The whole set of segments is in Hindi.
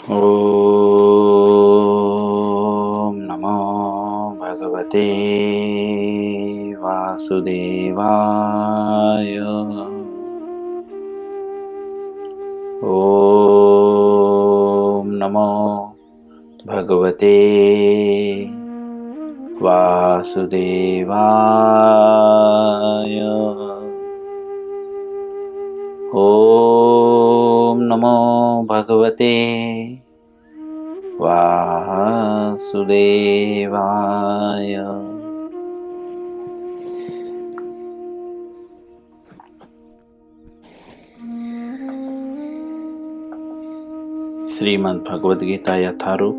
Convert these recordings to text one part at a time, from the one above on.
ॐ नमो भगवते वासुदेवाय। ॐ नमो भगवते वासुदेवाय। ॐ नमो भगवते वासुदेवाय। श्रीमद् भगवद गीता यथारूप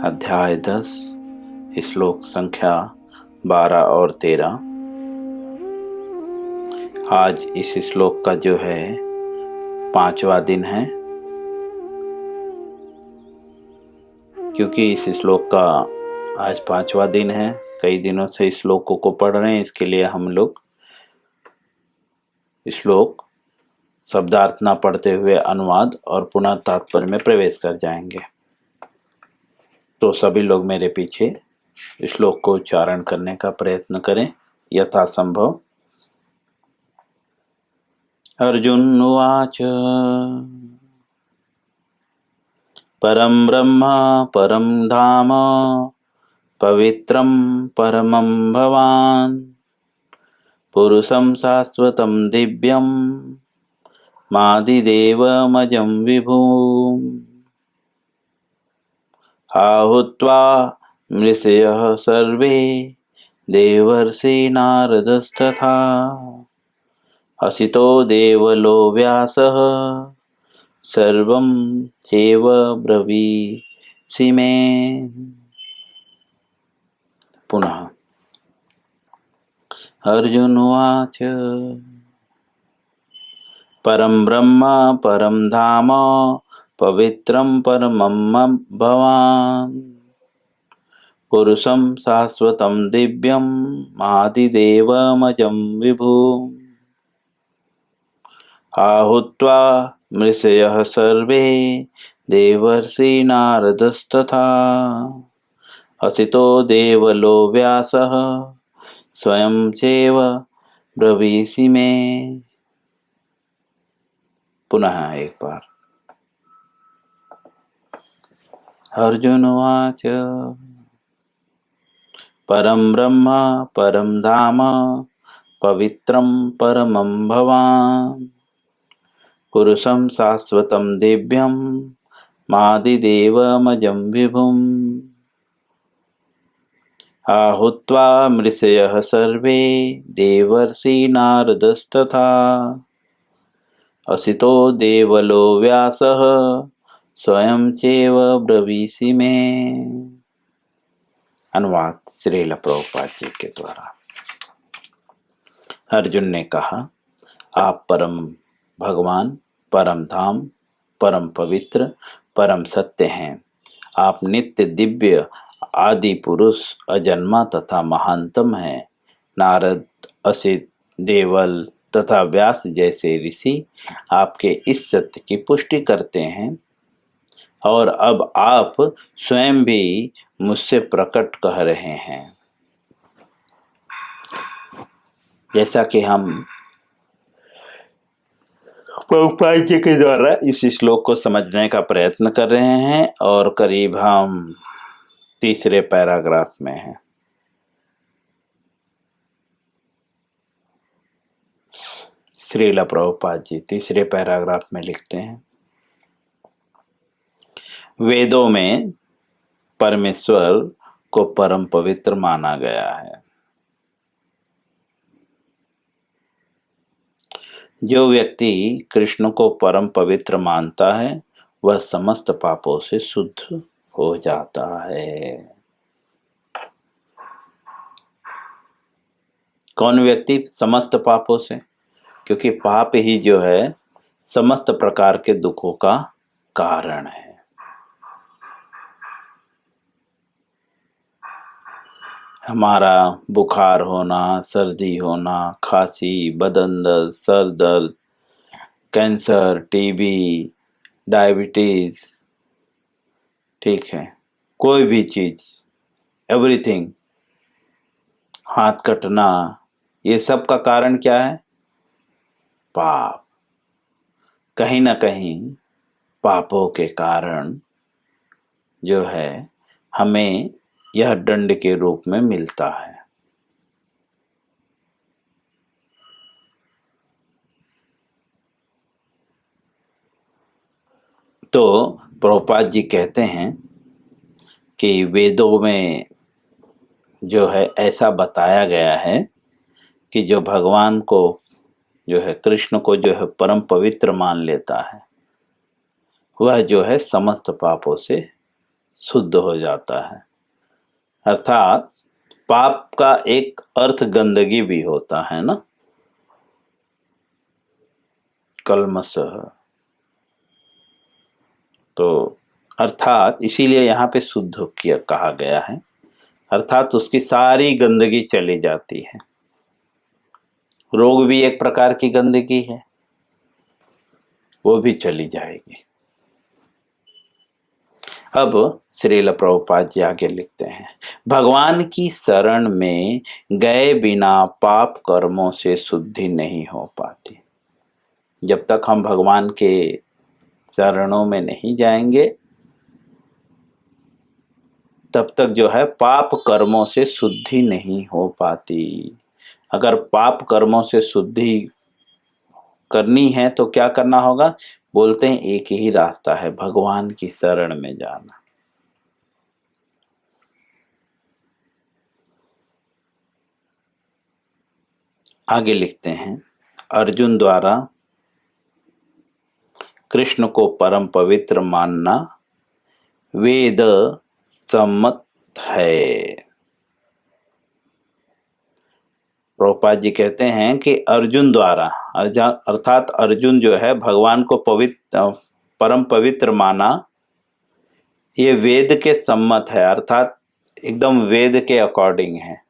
अध्याय 10 श्लोक संख्या 12 और 13। आज इस श्लोक का जो है 5वां दिन है। क्योंकि इस श्लोक का आज 5वां दिन है, कई दिनों से इस श्लोकों को पढ़ रहे हैं, इसके लिए हम लोग श्लोक शब्दार्थ न पढ़ते हुए अनुवाद और पुनः तात्पर्य में प्रवेश कर जाएंगे। तो सभी लोग मेरे पीछे श्लोक को उच्चारण करने का प्रयत्न करें यथासंभव। अर्जुन उवाच परं ब्रह्म परं धाम पवित्रं परमं भवान् पुरुषं शाश्वतं दिव्यं मादिदेवमजं विभुम् आहुत्वा मृषयः सर्वे देवर्षि नारदस्तथा असितो देवलो व्यासः सर्वं चैव ब्रवीषि मे। पुनः अर्जुन उवाच परं ब्रह्म परं धाम पवित्रं परमं भवान् पुरुषं शाश्वतं दिव्यं मादिदेवमजं विभुम् आहुत्वा मृषयः सर्वे देवर्षि नारदस्तथा असितो देवलो व्यासः स्वयं चैव ब्रवीषि मे। पुनः एक बार। अर्जुन उवाच परं ब्रह्म परं धाम पवित्रं परमं भवान् पुरुषं शाश्वतं दिव्यं मादिदेवमजं विभुम् आहुत्वा मृषयः सर्वे देवर्षि नारदस्तथा असितो देवलो व्यासः स्वयं चैव ब्रवीषि मे। अनुवाद श्रील प्रभुपाद जी के द्वारा। अर्जुन ने कहा, आप परम भगवान, परम धाम, परम पवित्र, परम सत्य हैं। आप नित्य दिव्य आदि पुरुष, अजन्मा तथा महानतम हैं। नारद, असित, देवल तथा व्यास जैसे ऋषि आपके इस सत्य की पुष्टि करते हैं और अब आप स्वयं भी मुझसे प्रकट कह रहे हैं। जैसा कि हम प्रभुपाद जी के द्वारा इस श्लोक को समझने का प्रयत्न कर रहे हैं और करीब हम 3रे पैराग्राफ में हैं। श्रील प्रभुपाद जी 3रे पैराग्राफ में लिखते हैं, वेदों में परमेश्वर को परम पवित्र माना गया है। जो व्यक्ति कृष्ण को परम पवित्र मानता है वह समस्त पापों से शुद्ध हो जाता है। कौन व्यक्ति? समस्त पापों से, क्योंकि पाप ही जो है समस्त प्रकार के दुखों का कारण है। हमारा बुखार होना, सर्दी होना, खांसी, बदन दर्द, सर दर्द, कैंसर, टीबी, डायबिटीज, ठीक है, कोई भी चीज, एवरीथिंग, हाथ कटना, ये सब का कारण क्या है? पाप। कहीं ना कहीं पापों के कारण जो है हमें यह दंड के रूप में मिलता है। तो प्रभुपाद जी कहते हैं कि वेदों में जो है ऐसा बताया गया है कि जो भगवान को जो है, कृष्ण को जो है परम पवित्र मान लेता है, वह जो है समस्त पापों से शुद्ध हो जाता है। अर्थात पाप का एक अर्थ गंदगी भी होता है ना, कलमश। तो अर्थात इसीलिए यहाँ पे शुद्ध किया कहा गया है, अर्थात उसकी सारी गंदगी चली जाती है। रोग भी एक प्रकार की गंदगी है, वो भी चली जाएगी। अब श्रील प्रभुपाद जी आगे लिखते हैं, भगवान की शरण में गए बिना पाप कर्मों से शुद्धि नहीं हो पाती। जब तक हम भगवान के चरणों में नहीं जाएंगे तब तक जो है पाप कर्मों से शुद्धि नहीं हो पाती। अगर पाप कर्मों से शुद्धि करनी है तो क्या करना होगा? बोलते हैं एक ही रास्ता है, भगवान की शरण में जाना। आगे लिखते हैं, अर्जुन द्वारा कृष्ण को परम पवित्र मानना वेद सम्मत है। प्रभुपाद जी कहते हैं कि अर्जुन द्वारा, अर्थात अर्जुन जो है भगवान को पवित्र परम पवित्र माना, ये वेद के सम्मत है, अर्थात एकदम वेद के अकॉर्डिंग है।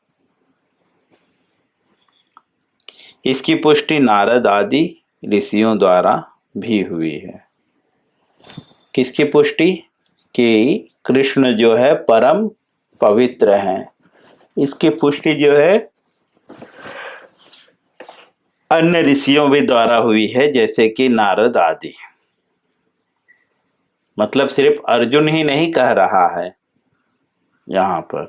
इसकी पुष्टि नारद आदि ऋषियों द्वारा भी हुई है। किसकी पुष्टि? कि कृष्ण जो है परम पवित्र हैं, इसकी पुष्टि जो है अन्य ऋषियों भी द्वारा हुई है, जैसे कि नारद आदि। मतलब सिर्फ अर्जुन ही नहीं कह रहा है, यहाँ पर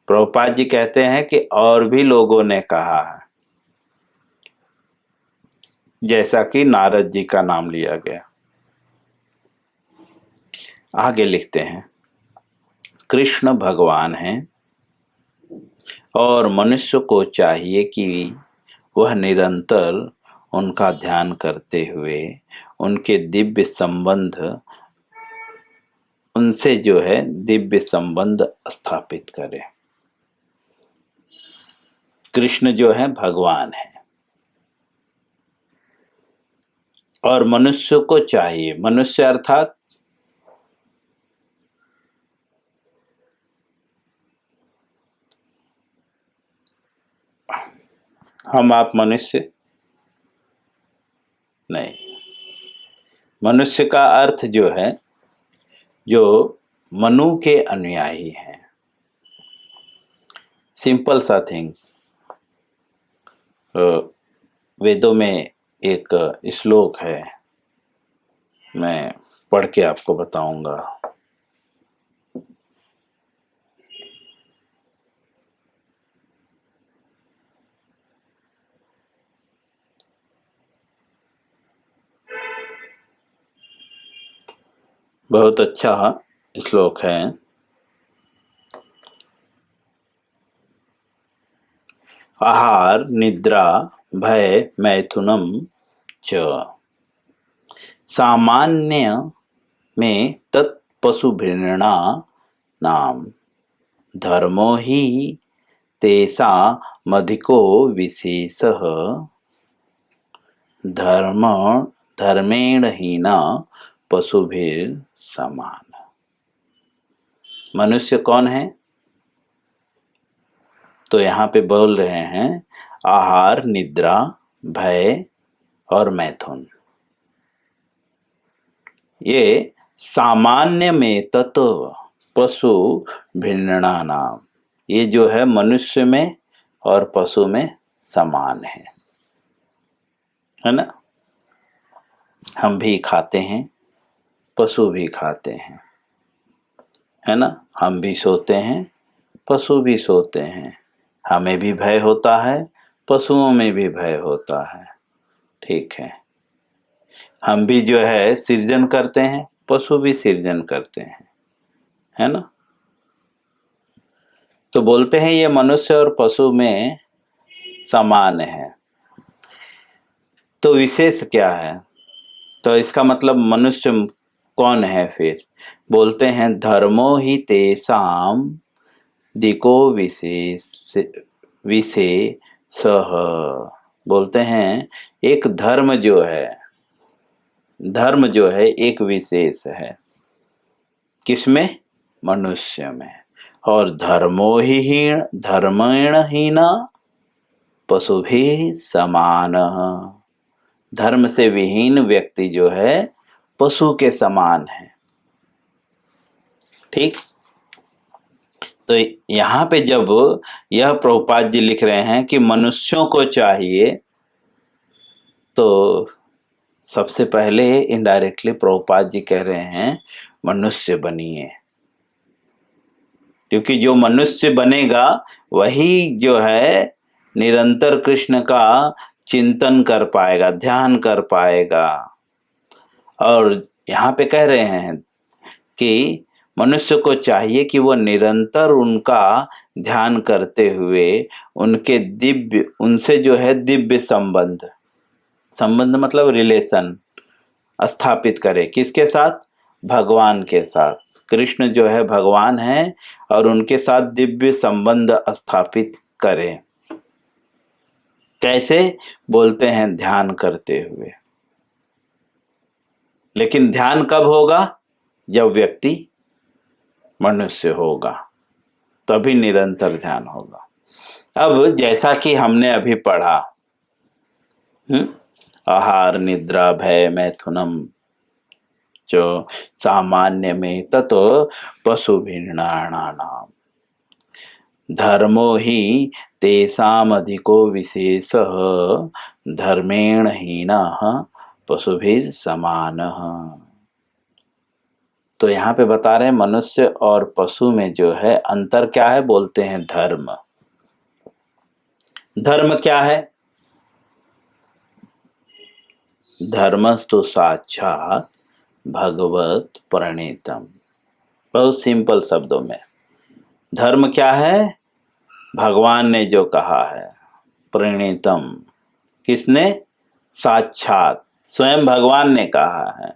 प्रभुपाद जी कहते हैं कि और भी लोगों ने कहा है, जैसा कि नारद जी का नाम लिया गया। आगे लिखते हैं, कृष्ण भगवान हैं और मनुष्य को चाहिए कि वह निरंतर उनका ध्यान करते हुए उनके दिव्य संबंध, उनसे जो है दिव्य संबंध स्थापित करे। कृष्ण जो है भगवान है और मनुष्य को चाहिए, मनुष्य अर्थात हम आप मनुष्य नहीं, मनुष्य का अर्थ जो है जो मनु के अनुयायी हैं। सिंपल सा थिंग, वेदों में एक श्लोक है, मैं पढ़ के आपको बताऊंगा। बहुत अच्छा श्लोक है। आहार निद्रा भय मैथुनम च सामान्य में तत्पशुभिर्णा नाम धर्मो ही तेषामधिको विशेषः धर्म धर्मेण हीना पशुभिर समान। मनुष्य कौन है? तो यहाँ पे बोल रहे हैं आहार निद्रा भय और मैथुन, ये सामान्य में तत्व पशु भिन्ना नाम, ये जो है मनुष्य में और पशु में समान है ना। हम भी खाते हैं, पशु भी खाते हैं, है ना। हम भी सोते हैं, पशु भी सोते हैं। हमें भी भय होता है, पशुओं में भी भय होता है, ठीक है। हम भी जो है सृजन करते हैं, पशु भी सृजन करते हैं, है ना। तो बोलते हैं ये मनुष्य और पशु में समान है। तो विशेष क्या है? तो इसका मतलब मनुष्य कौन है फिर? बोलते हैं धर्मो ही तेषाम दिको विशेषः। बोलते हैं एक धर्म जो है एक विशेष है। किसमें? मनुष्य में। और धर्मेण हीना पशु भी समान। धर्म से विहीन व्यक्ति जो है पशु के समान है, ठीक। तो यहाँ पे जब यह प्रभुपाद जी लिख रहे हैं कि मनुष्यों को चाहिए, तो सबसे पहले इनडायरेक्टली प्रभुपाद जी कह रहे हैं मनुष्य बनिए, क्योंकि जो मनुष्य बनेगा वही जो है निरंतर कृष्ण का चिंतन कर पाएगा, ध्यान कर पाएगा। और यहाँ पे कह रहे हैं कि मनुष्य को चाहिए कि वो निरंतर उनका ध्यान करते हुए उनसे जो है दिव्य संबंध मतलब रिलेशन स्थापित करे। किसके साथ? भगवान के साथ। कृष्ण जो है भगवान है और उनके साथ दिव्य संबंध स्थापित करे। कैसे? बोलते हैं ध्यान करते हुए। लेकिन ध्यान कब होगा? जब व्यक्ति मनुष्य होगा, तभी निरंतर ध्यान होगा। अब जैसा कि हमने अभी पढ़ा, आहार निद्रा भय मैथुनम जो सामान्य में ततो पशु भिन्नानाम धर्मो ही तेषाम अधिको विशेषः धर्मेण हीनः पशुभिर समानः। तो यहाँ पे बता रहे हैं मनुष्य और पशु में जो है अंतर क्या है? बोलते हैं धर्म। धर्म क्या है? धर्मस्तु साक्षात भगवत प्रणीतम। बहुत सिंपल शब्दों में धर्म क्या है? भगवान ने जो कहा है, प्रणीतम। किसने? साक्षात, स्वयं भगवान ने कहा है।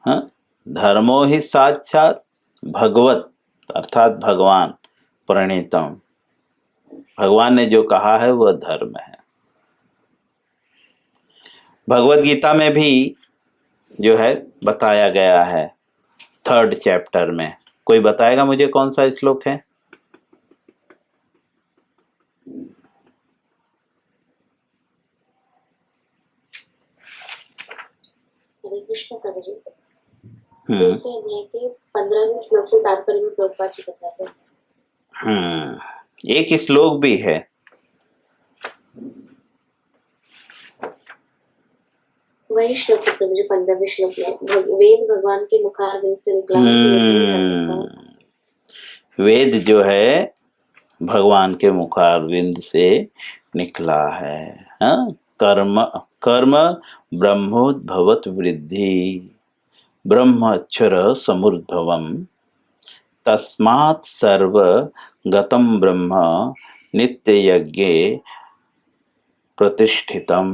हाँ? धर्मो ही साक्षात भगवत अर्थात भगवान, प्रणीतम, भगवान ने जो कहा है वह धर्म है। भगवत गीता में भी जो है बताया गया है 3rd चैप्टर में। कोई बताएगा मुझे कौन सा श्लोक है? कृष्ण प्रभु जी, जैसे अध्याय के 15वें श्लोक से तात्पर्य में प्रभुपाद जी बताते हैं। एक श्लोक भी है। वही श्लोक है प्रभु जी, 15वें श्लोक में वेद भगवान के मुखारविंद से निकला है। वेद जो है भगवान के मुखारविंद से निकला है। हाँ? कर्म ब्रह्मोद्भवत वृद्धि ब्रह्म अक्षर समुद्भवम तस्मात् सर्व गतम ब्रह्म नित्य यज्ञे प्रतिष्ठितम।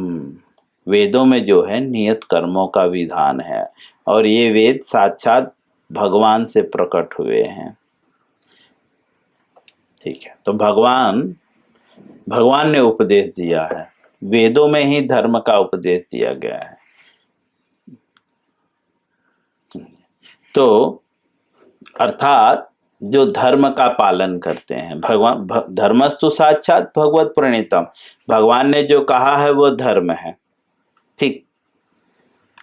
वेदों में जो है नियत कर्मों का विधान है और ये वेद साक्षात भगवान से प्रकट हुए हैं, ठीक है। तो भगवान ने उपदेश दिया है, वेदों में ही धर्म का उपदेश दिया गया है। तो अर्थात जो धर्म का पालन करते हैं, भगवान धर्मस्तु साक्षात भगवत प्रणीतम, भगवान ने जो कहा है वो धर्म है, ठीक।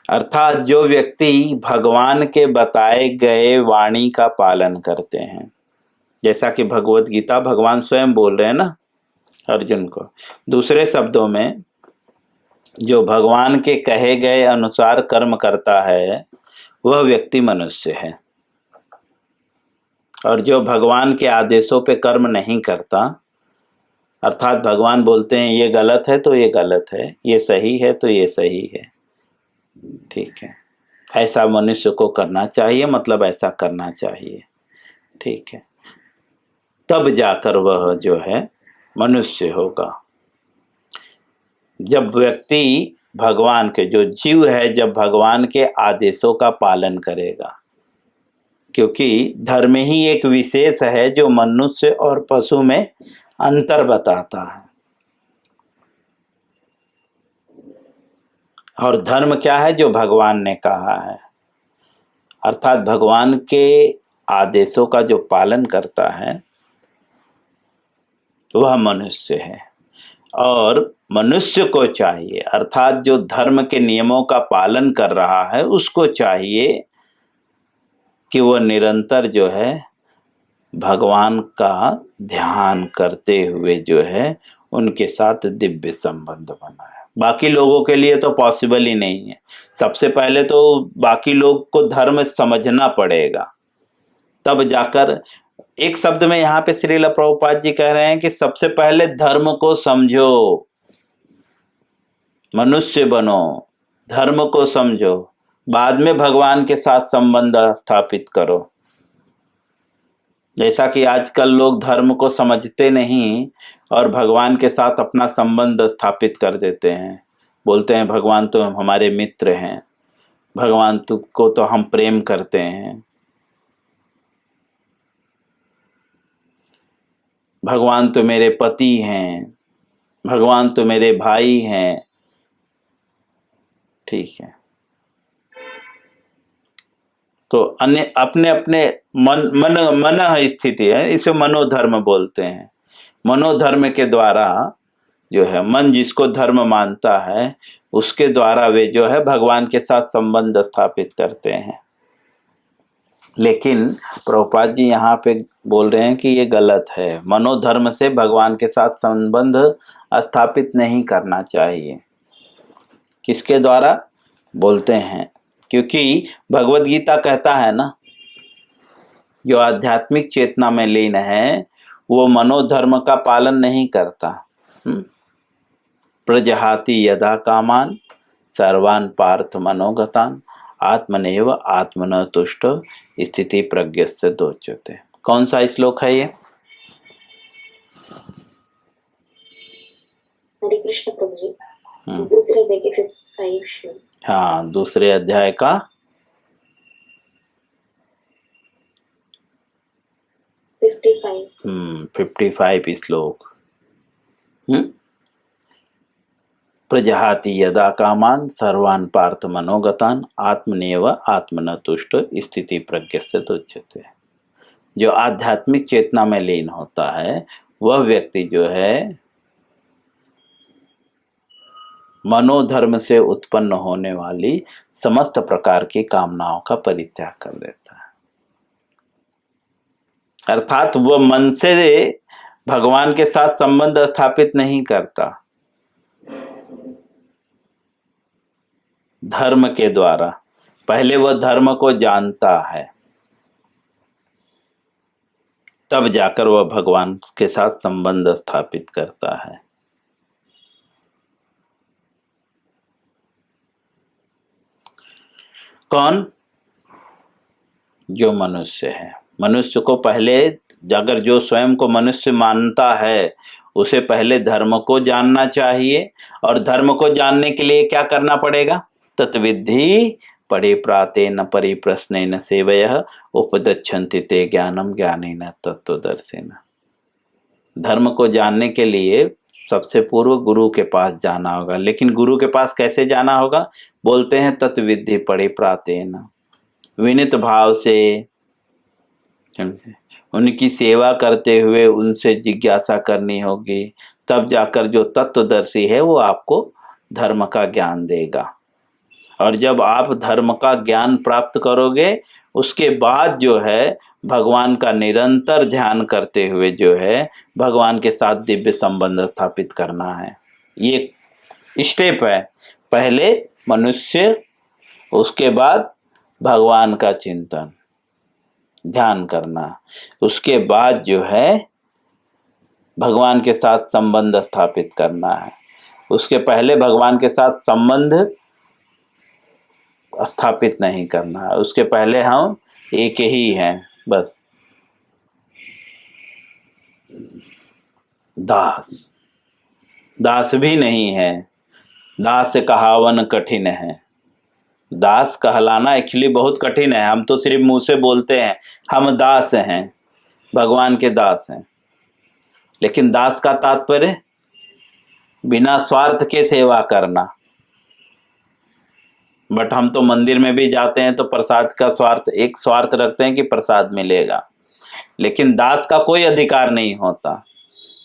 अर्थात जो व्यक्ति भगवान के बताए गए वाणी का पालन करते हैं, जैसा कि भगवत गीता भगवान स्वयं बोल रहे हैं ना अर्जुन को। दूसरे शब्दों में, जो भगवान के कहे गए अनुसार कर्म करता है वह व्यक्ति मनुष्य है, और जो भगवान के आदेशों पे कर्म नहीं करता, अर्थात भगवान बोलते हैं ये गलत है तो ये गलत है, ये सही है तो ये सही है, ठीक है, ऐसा मनुष्य को करना चाहिए, मतलब ऐसा करना चाहिए, ठीक है, तब जाकर वह जो है मनुष्य होगा। जब व्यक्ति भगवान के, जो जीव है, जब भगवान के आदेशों का पालन करेगा, क्योंकि धर्म ही एक विशेष है जो मनुष्य और पशु में अंतर बताता है। और धर्म क्या है? जो भगवान ने कहा है, अर्थात भगवान के आदेशों का जो पालन करता है वह मनुष्य है। और मनुष्य को चाहिए, अर्थात जो धर्म के नियमों का पालन कर रहा है उसको चाहिए कि वह निरंतर जो है भगवान का ध्यान करते हुए जो है उनके साथ दिव्य संबंध बनाए। बाकी लोगों के लिए तो पॉसिबल ही नहीं है। सबसे पहले तो बाकी लोग को धर्म समझना पड़ेगा, तब जाकर। एक शब्द में यहाँ पे श्रील प्रभुपाद जी कह रहे हैं कि सबसे पहले धर्म को समझो, मनुष्य बनो, धर्म को समझो, बाद में भगवान के साथ संबंध स्थापित करो। जैसा कि आजकल लोग धर्म को समझते नहीं और भगवान के साथ अपना संबंध स्थापित कर देते हैं, बोलते हैं भगवान तो हमारे मित्र हैं, भगवान को तो हम प्रेम करते हैं, भगवान तो मेरे पति हैं, भगवान तो मेरे भाई हैं, ठीक है। तो अन्य अपने अपने मन स्थिति है, इसे मनोधर्म बोलते हैं। मनोधर्म के द्वारा जो है मन जिसको धर्म मानता है उसके द्वारा वे जो है भगवान के साथ संबंध स्थापित करते हैं। लेकिन प्रभुपाद जी यहाँ पे बोल रहे हैं कि ये गलत है, मनोधर्म से भगवान के साथ संबंध स्थापित नहीं करना चाहिए। किसके द्वारा बोलते हैं? क्योंकि भगवत गीता कहता है ना, जो आध्यात्मिक चेतना में लीन है वो मनोधर्म का पालन नहीं करता। प्रजहाति यदा कामान सर्वान पार्थ मनोगतान आत्मनेव आत्मन तुष्ट स्थिति प्रज्ञस्य दोच्यते। कौन सा श्लोक है ये? हरे कृष्ण प्रभु जी, दूसरे अध्याय के 55 श्लोक। हाँ, दूसरे अध्याय का 55 श्लोक। प्रजहाति यदा कामान सर्वान पार्थ मनोगतान आत्मनेव आत्मन तुष्ट स्थिति प्रज्ञस्य दोच्यते। जो आध्यात्मिक चेतना में लीन होता है वह व्यक्ति जो है मनोधर्म से उत्पन्न होने वाली समस्त प्रकार की कामनाओं का परित्याग कर देता है। अर्थात वह मन से भगवान के साथ संबंध स्थापित नहीं करता, धर्म के द्वारा। पहले वह धर्म को जानता है, तब जाकर वह भगवान के साथ संबंध स्थापित करता है। कौन? जो मनुष्य है। मनुष्य को पहले, अगर जो स्वयं को मनुष्य मानता है उसे पहले धर्म को जानना चाहिए। और धर्म को जानने के लिए क्या करना पड़ेगा? तत्विद्धि परिप्रातेन परिप्रश्नेन सेवयः उपदिच्छन्ति ते ज्ञानम ज्ञानेन तत्त्वदर्शिन। धर्म को जानने के लिए सबसे पूर्व गुरु के पास जाना होगा। लेकिन गुरु के पास कैसे जाना होगा? बोलते हैं तत्विद्धि परिप्रातेन, विनित भाव से, उनकी सेवा करते हुए उनसे जिज्ञासा करनी होगी। तब जाकर जो तत्वदर्शी है वो आपको धर्म का ज्ञान देगा। और जब आप धर्म का ज्ञान प्राप्त करोगे उसके बाद जो है भगवान का निरंतर ध्यान करते हुए जो है भगवान के साथ दिव्य संबंध स्थापित करना है। ये स्टेप है, पहले मनुष्य, उसके बाद भगवान का चिंतन ध्यान करना, उसके बाद जो है भगवान के साथ संबंध स्थापित करना है। उसके पहले भगवान के साथ संबंध स्थापित नहीं करना है, उसके पहले हम एक ही हैं बस। दास, दास भी नहीं है, दास कहावन कठिन है। दास कहलाना एक्चुअली बहुत कठिन है। हम तो सिर्फ मुंह से बोलते हैं हम दास हैं, भगवान के दास हैं, लेकिन दास का तात्पर्य बिना स्वार्थ के सेवा करना। बट हम तो मंदिर में भी जाते हैं तो प्रसाद का एक स्वार्थ रखते हैं कि प्रसाद मिलेगा, लेकिन दास का कोई अधिकार नहीं होता।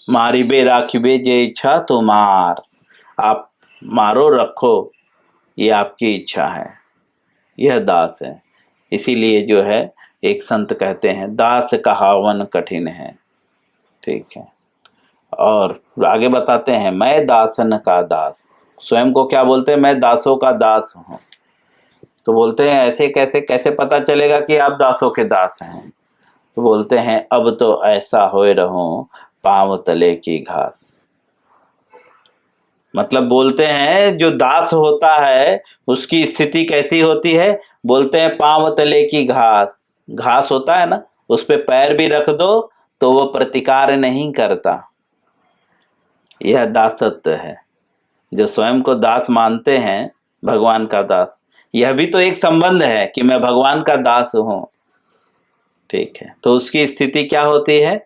मारी बे राखिबे जे इच्छा तो मार, आप मारो रखो ये आपकी इच्छा है, यह दास है। इसीलिए जो है एक संत कहते हैं दास कहावन कठिन है। ठीक है, और आगे बताते हैं मैं दासन का दास। स्वयं को क्या बोलते हैं? मैं दासों का दास हूं। तो बोलते हैं ऐसे कैसे पता चलेगा कि आप दासों के दास हैं? तो बोलते हैं अब तो ऐसा होए रहूं पांव तले की घास। मतलब बोलते हैं जो दास होता है उसकी स्थिति कैसी होती है? बोलते हैं पांव तले की घास। घास होता है ना, उस पे पैर भी रख दो तो वो प्रतिकार नहीं करता। यह दासत्व है। जो स्वयं को दास मानते हैं, भगवान का दास, यह भी तो एक संबंध है कि मैं भगवान का दास हूं। ठीक है, तो उसकी स्थिति क्या होती है?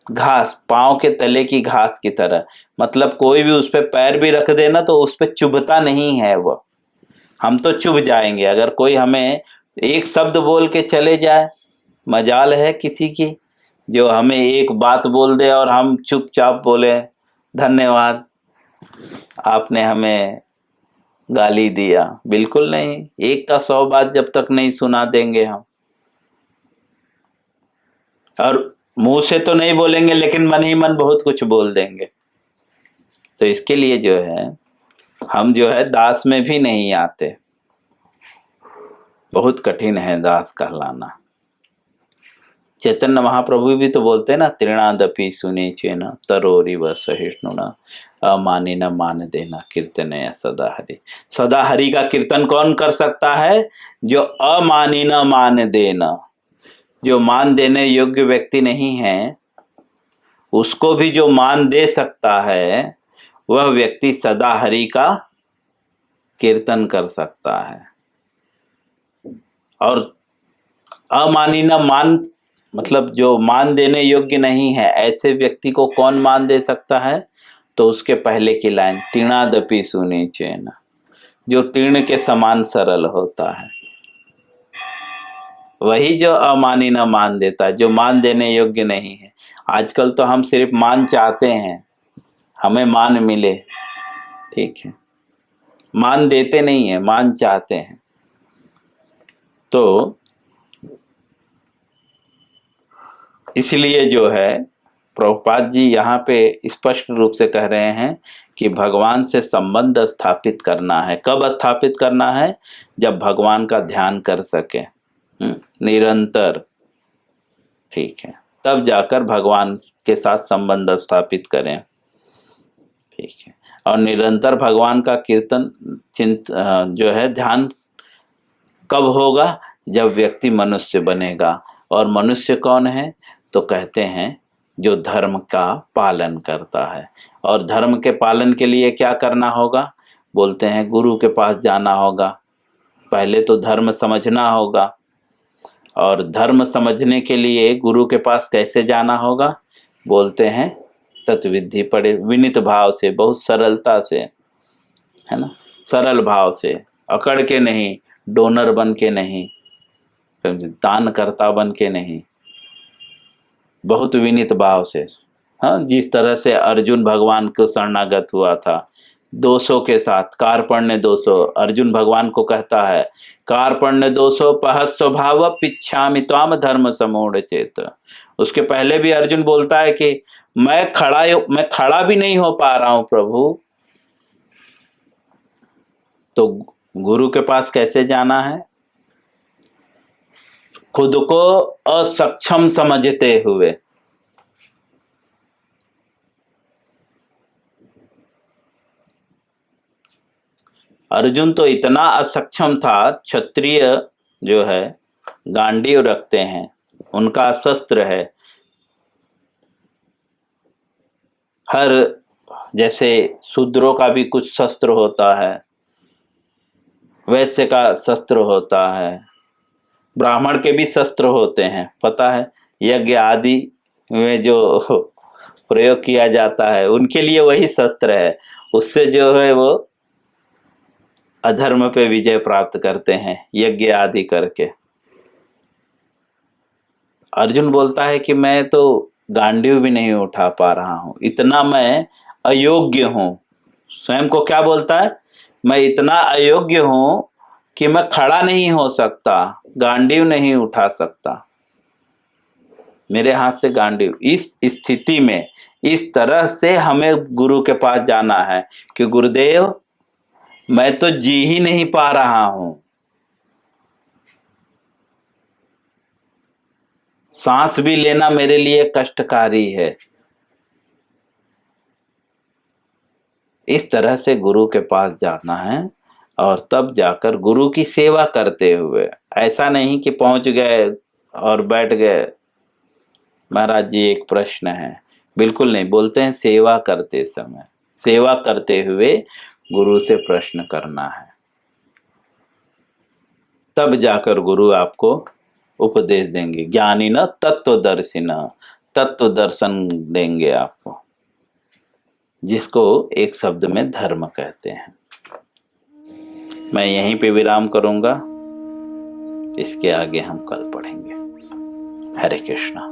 घास, पांव के तले की घास की तरह। मतलब कोई भी उस पर पैर भी रख देना तो उस पर चुभता नहीं है वो। हम तो चुभ जाएंगे अगर कोई हमें एक शब्द बोल के चले जाए। मजाल है किसी की जो हमें एक बात बोल दे और हम चुपचाप बोले धन्यवाद आपने हमें गाली दिया। बिल्कुल नहीं, एक का 100 बात जब तक नहीं सुना देंगे हम। और मुंह से तो नहीं बोलेंगे लेकिन मन ही मन बहुत कुछ बोल देंगे। तो इसके लिए जो है हम जो है दास में भी नहीं आते। बहुत कठिन है दास कहलाना। चैतन्य महाप्रभु भी तो बोलते हैं ना, तृणादपि सुने चेना तरोरी व सहिष्णुना अमानी न मान देना कीर्तन सदा हरि। सदा हरि का कीर्तन कौन कर सकता है? जो अमानी न मान देना, जो मान देने योग्य व्यक्ति नहीं है, उसको भी जो मान दे सकता है वह व्यक्ति सदा हरि का कीर्तन कर सकता है। और अमानी न मान मतलब जो मान देने योग्य नहीं है, ऐसे व्यक्ति को कौन मान दे सकता है? तो उसके पहले की लाइन तीर्णादपि सुनी चैन, जो तीर्ण के समान सरल होता है, वही जो अमानी न मान देता है, जो मान देने योग्य नहीं है। आजकल तो हम सिर्फ मान चाहते हैं, हमें मान मिले। ठीक है, मान देते नहीं है, मान चाहते हैं। तो इसलिए जो है प्रभुपाद जी यहाँ पे स्पष्ट रूप से कह रहे हैं कि भगवान से संबंध स्थापित करना है। कब स्थापित करना है? जब भगवान का ध्यान कर सके निरंतर। ठीक है, तब जाकर भगवान के साथ संबंध स्थापित करें। ठीक है, और निरंतर भगवान का कीर्तन जो है ध्यान कब होगा? जब व्यक्ति मनुष्य बनेगा। और मनुष्य कौन है? तो कहते हैं जो धर्म का पालन करता है। और धर्म के पालन के लिए क्या करना होगा? बोलते हैं गुरु के पास जाना होगा। पहले तो धर्म समझना होगा, और धर्म समझने के लिए गुरु के पास कैसे जाना होगा? बोलते हैं तत्विधि पढ़े, विनित भाव से, बहुत सरलता से, है ना, सरल भाव से, अकड़ के नहीं, डोनर बन के नहीं, दानकर्ता बन के नहीं, बहुत विनित भाव से। हाँ, जिस तरह से अर्जुन भगवान को शरणागत हुआ था, दोषों के साथ, कार्पण्य दोषो, अर्जुन भगवान को कहता है कार्पण्य दोषो पहत स्वभाव पिच्छामि त्वाम धर्म समूढ़ चेत। उसके पहले भी अर्जुन बोलता है कि मैं खड़ा भी नहीं हो पा रहा हूं प्रभु। तो गुरु के पास कैसे जाना है? खुद को असक्षम समझते हुए। अर्जुन तो इतना असक्षम था, क्षत्रिय जो है गांडीव रखते हैं, उनका शस्त्र है, हर जैसे शूद्रों का भी कुछ शस्त्र होता है, वैश्य का शस्त्र होता है, ब्राह्मण के भी शस्त्र होते हैं, पता है, यज्ञ आदि में जो प्रयोग किया जाता है उनके लिए वही शस्त्र है, उससे जो है वो अधर्म पे विजय प्राप्त करते हैं यज्ञ आदि करके। अर्जुन बोलता है कि मैं तो गांडीव भी नहीं उठा पा रहा हूं, इतना मैं अयोग्य हूं। स्वयं को क्या बोलता है? मैं इतना अयोग्य हूं कि मैं खड़ा नहीं हो सकता, गांडीव नहीं उठा सकता, मेरे हाथ से गांडीव। इस स्थिति में इस तरह से हमें गुरु के पास जाना है कि गुरुदेव मैं तो जी ही नहीं पा रहा हूं, सांस भी लेना मेरे लिए कष्टकारी है। इस तरह से गुरु के पास जाना है और तब जाकर गुरु की सेवा करते हुए, ऐसा नहीं कि पहुंच गए और बैठ गए, महाराज जी एक प्रश्न है, बिल्कुल नहीं। बोलते हैं सेवा करते समय, सेवा करते हुए गुरु से प्रश्न करना है, तब जाकर गुरु आपको उपदेश देंगे। ज्ञानी न तत्वदर्शी न, तत्व दर्शन देंगे आपको, जिसको एक शब्द में धर्म कहते हैं। मैं यहीं पे विराम करूंगा, इसके आगे हम कल पढ़ेंगे। हरे कृष्णा।